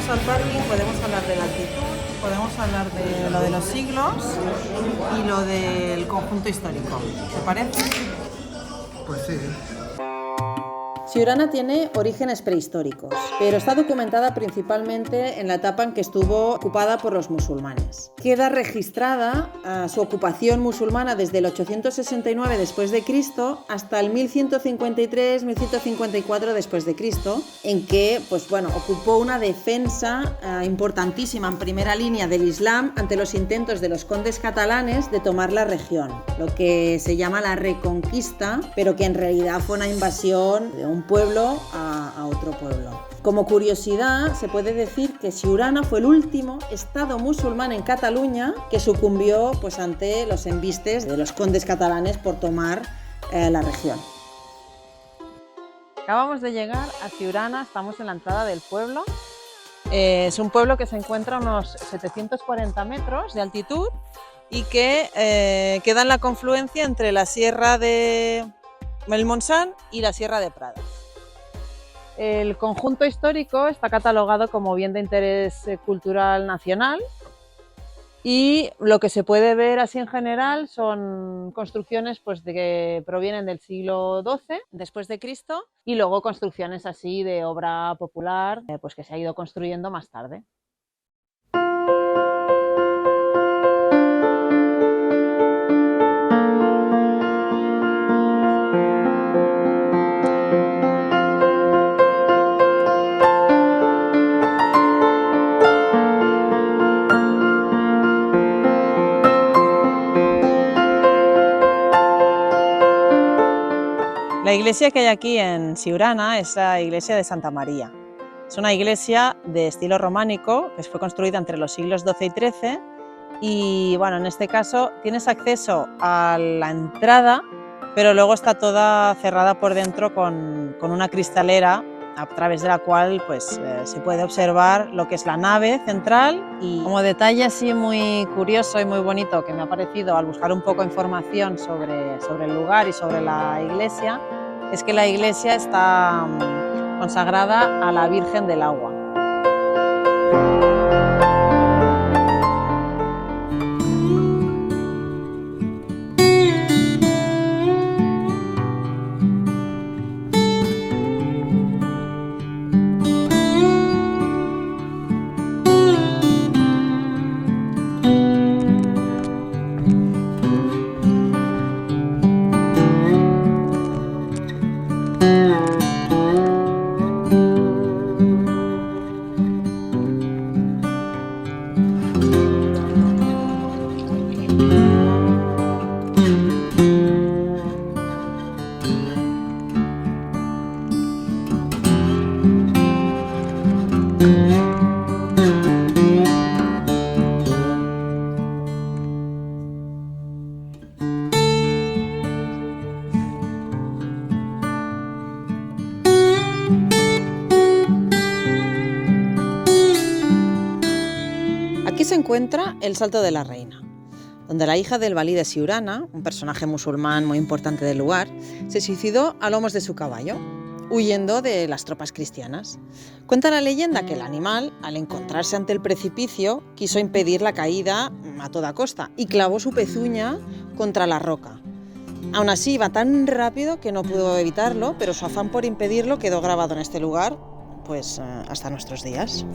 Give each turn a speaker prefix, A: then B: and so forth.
A: subimos al parking podemos hablar de la altitud, podemos hablar de lo de los siglos y lo del conjunto histórico. ¿Te parece?
B: Pues sí.
C: Siurana tiene orígenes prehistóricos, pero está documentada principalmente en la etapa en que estuvo ocupada por los musulmanes. Queda registrada su ocupación musulmana desde el 869 después de Cristo hasta el 1153-1154 después de Cristo, en que ocupó una defensa importantísima en primera línea del Islam ante los intentos de los condes catalanes de tomar la región, lo que se llama la Reconquista, pero que en realidad fue una invasión de un pueblo a otro pueblo. Como curiosidad, se puede decir que Siurana fue el último estado musulmán en Cataluña que sucumbió ante los embistes de los condes catalanes por tomar la región.
A: Acabamos de llegar a Siurana, estamos en la entrada del pueblo. Es un pueblo que se encuentra a unos 740 metros de altitud y que queda en la confluencia entre la Sierra de Montsant y la Sierra de Prada. El conjunto histórico está catalogado como bien de interés cultural nacional y lo que se puede ver así en general son construcciones que provienen del siglo XII después de Cristo y luego construcciones así de obra popular que se ha ido construyendo más tarde. La iglesia que hay aquí en Siurana es la iglesia de Santa María. Es una iglesia de estilo románico que fue construida entre los siglos XII y XIII y en este caso tienes acceso a la entrada, pero luego está toda cerrada por dentro con una cristalera a través de la cual se puede observar lo que es la nave central. Y como detalle así muy curioso y muy bonito que me ha parecido al buscar un poco de información sobre el lugar y sobre la iglesia, es que la iglesia está consagrada a la Virgen del Agua. Aquí se encuentra el Salto de la Reina, donde la hija del valí de Siurana, un personaje musulmán muy importante del lugar, se suicidó a lomos de su caballo, huyendo de las tropas cristianas. Cuenta la leyenda que el animal, al encontrarse ante el precipicio, quiso impedir la caída a toda costa y clavó su pezuña contra la roca. Aún así iba tan rápido que no pudo evitarlo, pero su afán por impedirlo quedó grabado en este lugar hasta nuestros días.